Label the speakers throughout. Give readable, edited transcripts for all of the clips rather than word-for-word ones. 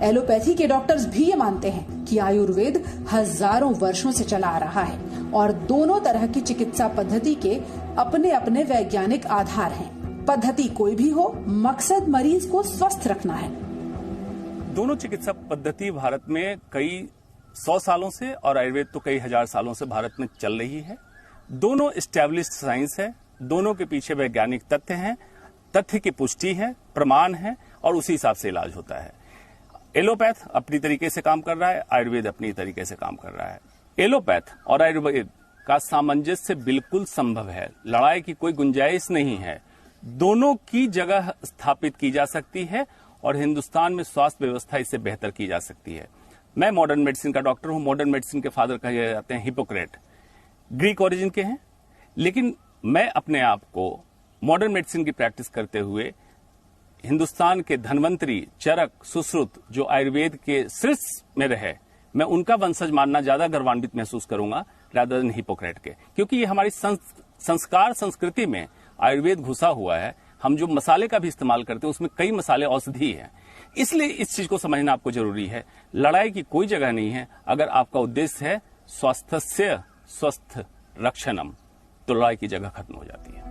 Speaker 1: Allopathy के doctors भी ये मानते हैं कि आयुर्वेद हजारों वर्षों से चला आ रहा है और दोनों तरह की चिकित्सा पद्धति के अपने अपने वैज्ञानिक आधार हैं। पद्धति कोई भी हो, मकसद मरीज को स्वस्थ रखना है।
Speaker 2: दोनों चिकित्सा पद्धति भारत में कई 100 सालों से और आयुर्वेद तो कई हजार सालों से भारत में चल रही है। दोनों एस्टैब्लिश्ड साइंस है, दोनों के पीछे वैज्ञानिक तथ्य हैं, तथ्य की पुष्टि है, प्रमाण है और उसी हिसाब से इलाज होता है। एलोपैथ अपनी तरीके से काम कर रहा है, आयुर्वेद अपनी तरीके से काम कर रहा है। एलोपैथ और आयुर्वेद का सामंजस्य बिल्कुल संभव है, लड़ाई की कोई गुंजाइश नहीं है। दोनों की जगह स्थापित की जा सकती है और हिंदुस्तान में स्वास्थ्य व्यवस्था इससे बेहतर की जा सकती है। मैं मॉडर्न मेडिसिन का डॉक्टर हूं। मॉडर्न मेडिसिन के फादर कहे जाते हैं हिपोक्रेट, ग्रीक ओरिजिन के हैं, लेकिन मैं अपने आप को मॉडर्न मेडिसिन की प्रैक्टिस करते हुए हिंदुस्तान के धन्वंतरी, चरक, सुश्रुत जो आयुर्वेद के शीर्ष में रहे, मैं उनका वंशज मानना ज्यादा गर्वान्वित महसूस करूंगा रादर देन हिपोक्रेट के, क्योंकि ये हमारी संस्कार संस्कृति में आयुर्वेद घुसा हुआ है। हम जो मसाले का भी इस्तेमाल करते हैं उसमें कई मसाले औषधि हैं, इसलिए इस चीज को समझना आपको जरूरी है। लड़ाई की कोई जगह नहीं है। अगर आपका उद्देश्य है स्वास्थ्य स्वस्थ रक्षणम, तो लड़ाई की जगह खत्म हो जाती है।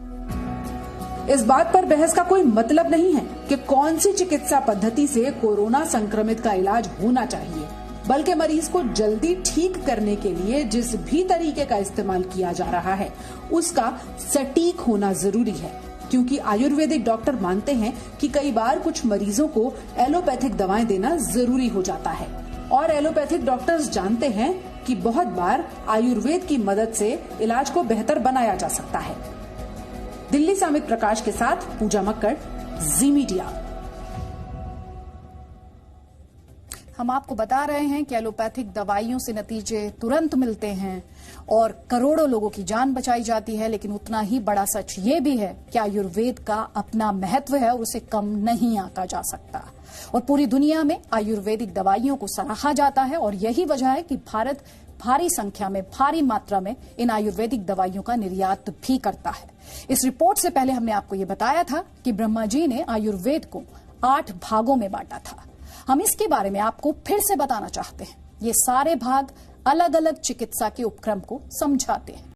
Speaker 1: इस बात पर बहस का कोई मतलब नहीं है कि कौन सी चिकित्सा पद्धति से कोरोना संक्रमित का इलाज होना चाहिए, बल्कि मरीज को जल्दी ठीक करने के लिए जिस भी तरीके का इस्तेमाल किया जा रहा है उसका सटीक होना जरूरी है। क्योंकि आयुर्वेदिक डॉक्टर मानते हैं कि कई बार कुछ मरीजों को एलोपैथिक दवाएं देना जरूरी हो जाता है और एलोपैथिक डॉक्टर्स जानते हैं कि बहुत बार आयुर्वेद की मदद से इलाज को बेहतर बनाया जा सकता है। दिल्ली से अमित प्रकाश के साथ पूजा मक्कड़, जी मीडिया।
Speaker 3: हम आपको बता रहे हैं कि एलोपैथिक दवाइयों से नतीजे तुरंत मिलते हैं और करोड़ों लोगों की जान बचाई जाती है, लेकिन उतना ही बड़ा सच ये भी है कि आयुर्वेद का अपना महत्व है और उसे कम नहीं आंका जा सकता। और पूरी दुनिया में आयुर्वेदिक दवाइयों को सराहा जाता है और यही वजह है कि भारत भारी संख्या में, भारी मात्रा में इन आयुर्वेदिक दवाइयों का निर्यात भी करता है। इस रिपोर्ट से पहले हमने आपको ये बताया था कि ब्रह्मा जी ने आयुर्वेद को 8 भागों में बांटा था। हम इसके बारे में आपको फिर से बताना चाहते हैं। ये सारे भाग अलग अलग चिकित्सा के उपक्रम को समझाते हैं।